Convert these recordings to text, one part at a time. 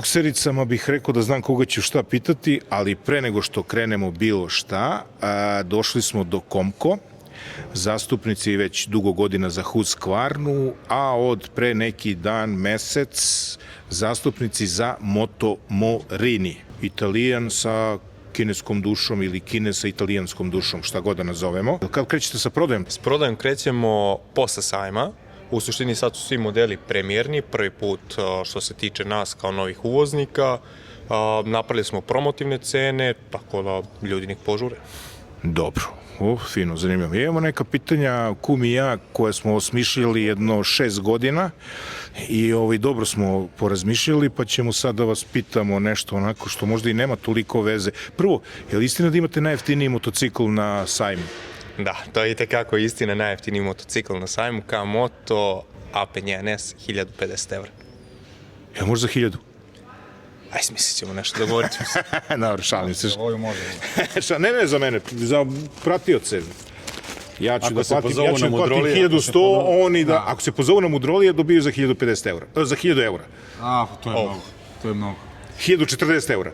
buksericama bih rekao da znam koga ću šta pitati, ali pre nego što krenemo bilo šta, došli smo do Komko, zastupnici već dugo godina za Husqvarnu, a od pre neki dan, mesec, zastupnici za Moto Morini. Italijan sa kineskom dušom ili Kine sa italijanskom dušom, šta god da nazovemo. Kako krećete sa prodajom? S prodajom krećemo posle sajma. U suštini sad su svi modeli premijerni, prvi put što se tiče nas kao novih uvoznika. Napravili smo promotivne cene, tako da ljudi nek požure. Dobro. Fino, zanimljivo. Imamo neka pitanja, kum i ja, koje smo osmišljali jedno 6 godina i dobro smo porazmišljali, pa ćemo sad da vas pitamo nešto onako što možda i nema toliko veze. Prvo, je li istina da imate najjeftiniji motocikl na sajmu? Da, to je i tekako istina, najjeftiniji motocikl na sajmu, K-Moto AP1S, 1050 €. Ja, možda za 1000? Aj, smislit ćemo nešto, dogovorit ćemo se. Dobro, šalim se. Ovo može. Ne za mene, za pratioce. Ja ću da platim 1100, oni da, ako se pozovu na Mudrolija, dobiju za 1050 €. Za 1000 €. To je mnogo. To je mnogo. 1040 €.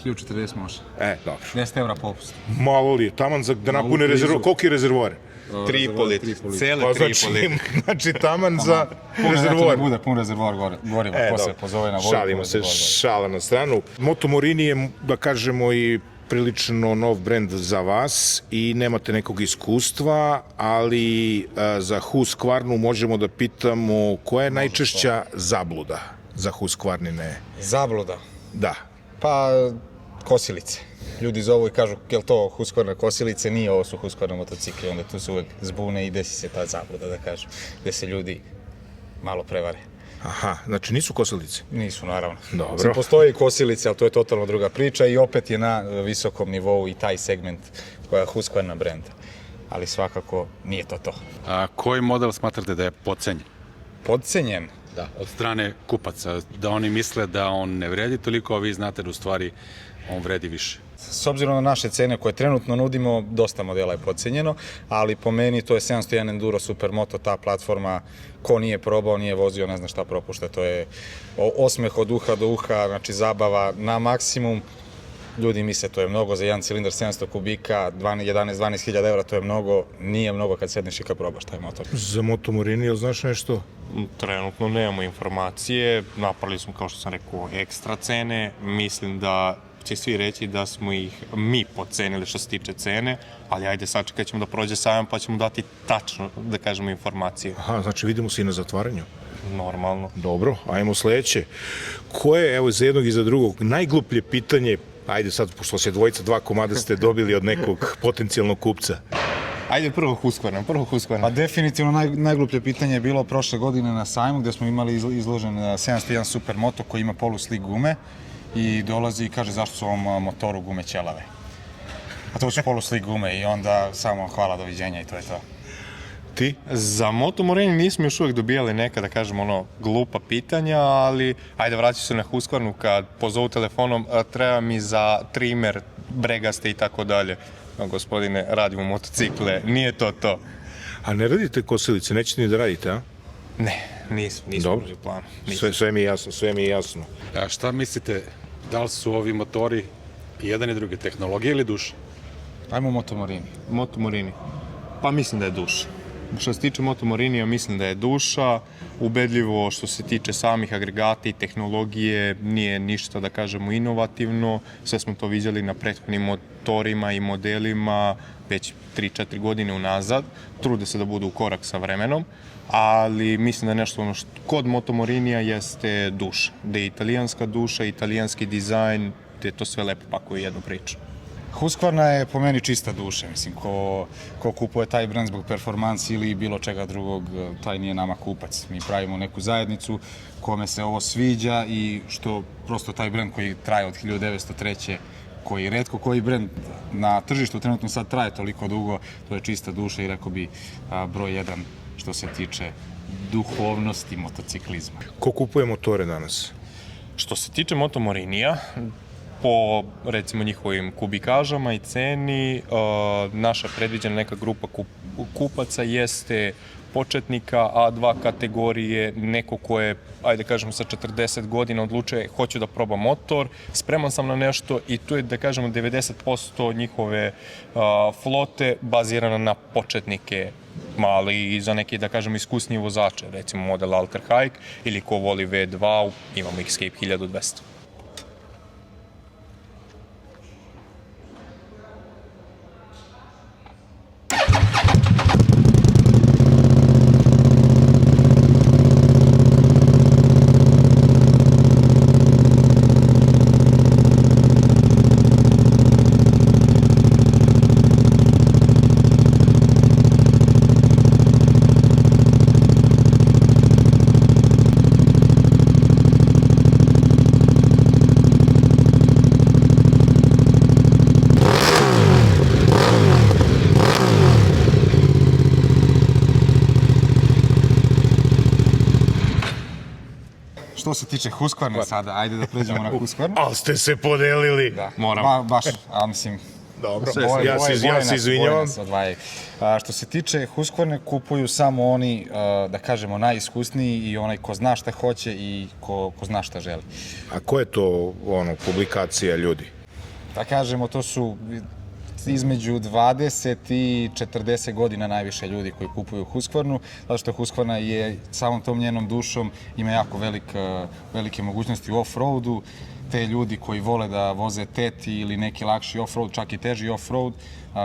1040 može. Dobro. 10 € popust. Malo li je, taman da napune rezervoar. Koliko je rezervoar? 3,5 litri, cele 3,5 litri. Znači, taman za rezervoar. Bude pun rezervoar goriva, ko se pozove na vodu. Šalimo se, šala na stranu. Moto Morini je, da kažemo, i prilično nov brend za vas i nemate nekog iskustva, ali za Husqvarnu možemo da pitamo koja je najčešća zabluda za Husqvarnine? Zabluda? Da. Pa, kosilice. Ljudi zovu i kažu, je li to Husqvarna kosilice? Nije, ovo su Husqvarna motocikli, onda tu se uvek zbune i desi se ta zabluda, da kažem, gde se ljudi malo prevare. Aha, znači nisu kosilice? Nisu, naravno. Dobro. Postoji kosilice, ali to je totalno druga priča i opet je na visokom nivou i taj segment koja je Husqvarna brenda. Ali svakako nije to. A koji model smatrate da je podcenjen? Podcenjen? Da, od strane kupaca, da oni misle da on ne vredi toliko, a vi znate da u stvari on vredi više. S obzirom na naše cene koje trenutno nudimo, dosta modela je podcenjeno, ali po meni to je 701 Enduro Supermoto, ta platforma, ko nije probao, nije vozio, ne zna šta propušta, to je osmeh od uha do uha, znači zabava na maksimum. Ljudi misle to je mnogo za jedan cilindar 700 kubika, 11-12 hiljada €, to je mnogo, nije mnogo kad sedneš i kad probaš taj motor. Za Moto Morini, jel znaš nešto? Trenutno nemamo informacije, napravili smo, kao što sam rekao, ekstra cene, mislim da će svi reći da smo ih mi podcenili što se tiče cene, ali ajde sačekat ćemo da prođe sajam pa ćemo dati tačno, da kažemo, informacije. Aha, znači vidimo se i na zatvaranju. Normalno. Dobro, ajmo sledeće. Ko je, evo, za jednog i za drugog, najgluplje pitanje, ajde sad, pošto se dvojica, 2 komada ste dobili od nekog potencijalnog kupca? Ajde prvo Husqvarna. Pa definitivno najgluplje pitanje je bilo prošle godine na sajmu gde smo imali izložen 701 Supermoto koji ima poluslik gume i dolazi i kaže zašto su ovom motoru gume ćelave. A to su poluslik gume i onda samo hvala, doviđenja i to je to. Ti? Za Moto Morini nismo još uvek dobijali neka, da kažemo, glupa pitanja, ali ajde vraću se na Husqvarnu kad pozovu telefonom, treba mi za trimer, bregaste i tako dalje. Gospodine, radimo motocikle, nije to. A ne radite kosilice, nećete ni da radite, a? Ne, nismo u planu. Sve mi je jasno. A šta mislite, da li su ovi motori i jedan i drugi, tehnologija ili duša? Ajmo Moto Morini. Moto Morini. Pa mislim da je duša. Što se tiče Moto Morinija, mislim da je duša. Ubedljivo što se tiče samih agregata i tehnologije nije ništa, da kažemo, inovativno. Sve smo to vidjeli na prethodnim motorima i modelima već 3-4 godine unazad. Trude se da budu u korak sa vremenom, ali mislim da je nešto što kod Moto Morinija jeste duša. Da je italijanska duša, italijanski dizajn, da je to sve lepo pakuje jednu priču. Husqvarna je po meni čista duša, mislim, ko kupuje taj brend zbog performansi ili bilo čega drugog, taj nije nama kupac. Mi pravimo neku zajednicu kome se ovo sviđa i što prosto taj brend koji traje od 1903. koji retko koji brend na tržištu trenutno sad traje toliko dugo, to je čista duša i rekao bi broj 1 što se tiče duhovnosti motociklizma. Ko kupuje motore danas? Što se tiče Moto Morinija, po recimo njihovim kubikažama i ceni. Naša predviđena neka grupa kupaca jeste početnika A2 kategorije, neko ko je, ajde kažemo, sa 40 godina odlučuje hoću da probam motor, spreman sam na nešto i tu je, da kažemo, 90% njihove flote bazirana na početnike, mali i za neke, da kažemo, iskusnije vozače, recimo model Alter Hike ili ko voli V2, imamo Escape 1200. Što se tiče Husqvarne sada, ajde da pređemo na Husqvarnu. Ali ste se podelili. Da, Moramo. Baš, a mislim, Dobro, ja se izvinjavam. Što se tiče Husqvarne, kupuju samo oni, da kažemo, najiskusniji i onaj ko zna šta hoće i ko zna šta želi. A ko je to publikacija ljudi? Da kažemo, to su između 20 i 40 godina najviše ljudi koji kupuju Husqvarnu, zato što Husqvarna je samom tom njenom dušom, ima jako velike mogućnosti u off-roadu. Te ljudi koji vole da voze teti ili neki lakši off-road, čak i teži off-road,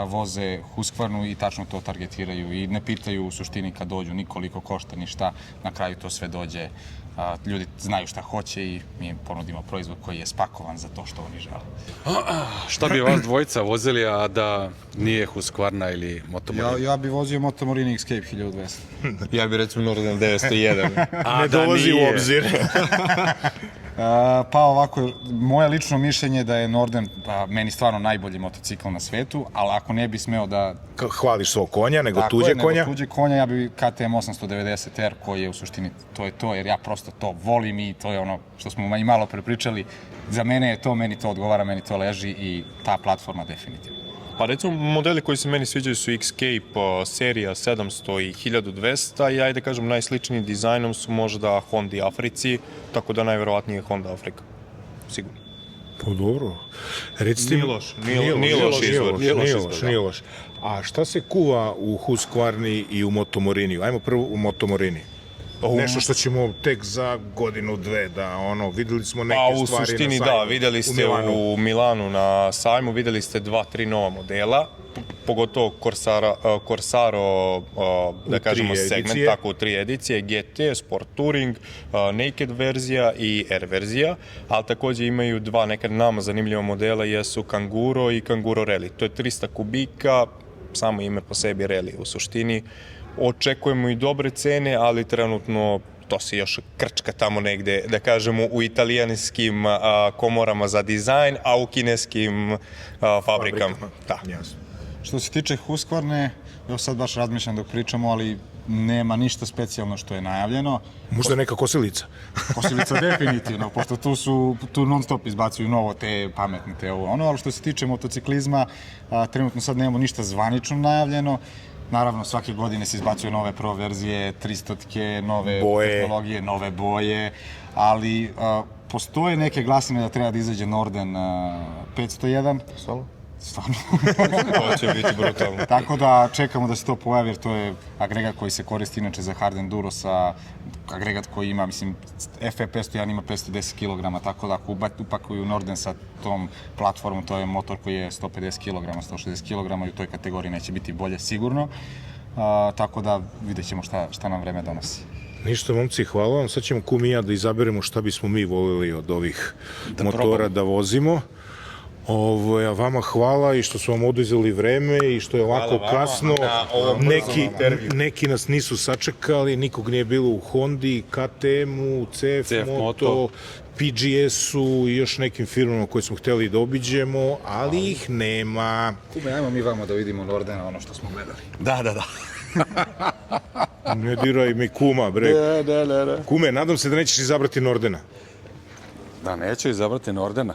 voze Husqvarnu i tačno to targetiraju i ne pitaju u suštini kad dođu ni koliko košta ni šta, na kraju to sve dođe. Ljudi znaju šta hoće i mi ponudimo proizvod koji je spakovan za to što oni žele. Šta bi vas dvojica vozili, a da nije Husqvarna ili Motomorini? Ja bi vozio Motomorini Escape 1200. Ja bi recimo Norden 901. Ne dolazi u obzir. Pa ovako, moje lično mišljenje je da je Norden meni stvarno najbolji motocikl na svetu, ali ako ne bi smeo da... Hvališ svog konja, nego tuđe konja? Nego tuđe konja, ja bi KTM 890R koji je u suštini to je to, jer ja prosto to volim i to je ono što smo i malo prepričali. Za mene je to, meni to odgovara, meni to leži i ta platforma definitivno. Pa recimo modeli koji se meni sviđaju su Escape serija 700 i 1200 i ajde kažem najsličniji dizajnom su možda Honda Africi, tako da najverovatnije je Honda Afrika, sigurno. Pa dobro. Recite Nije loš, nije loš. A šta se kuva u Husqvarni i u Motomoriniju? Ajmo prvo u Motomorini. Nešto što ćemo tek za godinu, dve, da videli smo neke stvari na sajmu. U suštini da, videli ste u Milanu na sajmu, videli ste 2-3 nova modela, pogotovo Corsaro, da kažemo segment, tako u 3 edicije, GT, Sport Touring, Naked verzija i R verzija, ali takođe imaju dva nekad nama zanimljiva modela, jesu Kanguro i Kanguro Rally. To je 300 kubika, samo ime po sebi Rally u suštini. Očekujemo i dobre cene, ali trenutno to se još krčka tamo negde, da kažemo, u italijanskim komorama za dizajn, a u kineskim fabrikama. Da. Što se tiče Husqvarne, evo sad baš razmišljam dok pričamo, ali nema ništa specijalno što je najavljeno. Možda neka kosilica. Kosilica definitivno, pošto tu non stop izbacuju novo te pametne te ali što se tiče motociklizma, trenutno sad nemamo ništa zvanično najavljeno. Naravno, svake godine se izbacuju nove pro verzije, 300-tke, nove tehnologije, nove boje, ali postoje neke glasine da treba da izađe Norden 501. Stvarno? To će biti brutalno. Tako da čekamo da se to pojavi, jer to je agregat koji se koristi inače za hard enduro, agregat koji ima, mislim, FE501 ima 510 kg, tako da ako upakuju Norden sa tom platformom, to je motor koji je 150 kg, 160 kg i u toj kategoriji neće biti bolje sigurno. Tako da vidjet ćemo šta nam vreme donosi. Ništa, momci, hvala vam. Sad ćemo kum i ja da izaberemo šta bismo mi volili od ovih motora da vozimo. A vama hvala i što su vam oduzeli vreme i što je ovako kasno. Neki nas nisu sačekali, nikog nije bilo u Hondi, KTM-u, CF Moto, PGS-u i još nekim firmama koje smo hteli da obiđemo, ali ih nema. Kume, ajmo mi vamo da vidimo Nordena, ono što smo gledali. Da. Ne diraj mi kuma, bre. Kume, nadam se da nećeš izabrati Nordena. Da, neću izabrati Nordena.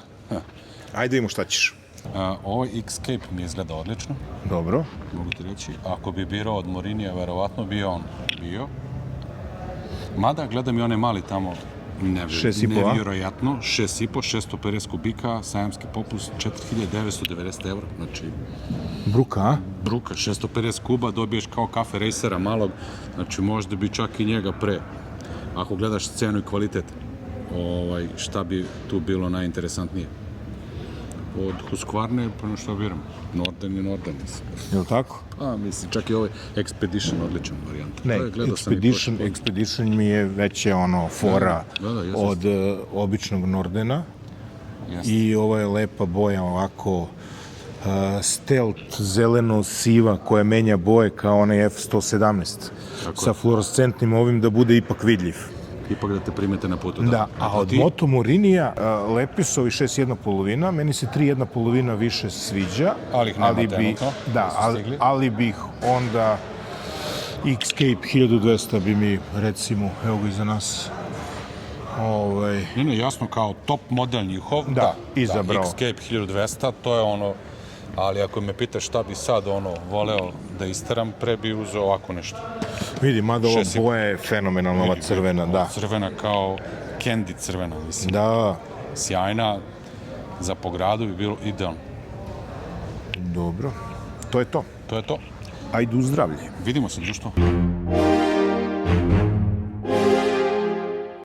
Ajde imamo šta ćeš. Ovaj Escape mi izgleda odlično, Dobro. mogu ti reći. Ako bi birao od Morinija, verovatno bi on bio. Mada, gledam i one mali tamo, 6,5, a? nevjerojatno, 6,5, 650 kubika, sajamski popust 4990 €, znači Bruka, a? bruka, 650 kuba, dobiješ kao kafe racera malog, znači možda bi čak i njega pre, ako gledaš cenu i kvalitet, šta bi tu bilo najinteresantnije. Od Husqvarne, pa što biram, Norden je Norden, mislim. Je li tako? A, mislim, čak i ovaj Expedition odličan varijant. Ne, Expedition mi je veće fora jeste. od običnog Nordena. Jeste. I ovo je lepa boja ovako stealth zeleno-siva koja menja boje kao onaj F-117 sa fluorescentnim ovim da bude ipak vidljiv. Ipak da te primete na putu. Da, a od Moto Morinija lepi su ovi 6,1/2, meni se 3,1/2 više sviđa, Ali ih nema trenutno, ali bih onda Escape 1200 bi mi, recimo, evo ga iza nas, Ne, jasno, kao top model njihov. Da, izabrao. Escape 1200, to je ono, ali ako me pitaš šta bi sad voleo da isteram, pre bi uzeo ovako nešto. Vidi, mada ova boja je fenomenalna, ova crvena, da. Crvena kao candy crvena, mislim. Da, Sjajna, za po gradu bi bilo idealno. dobro. To je to. To je to. Ajde u zdravlje. Vidimo se, društvo.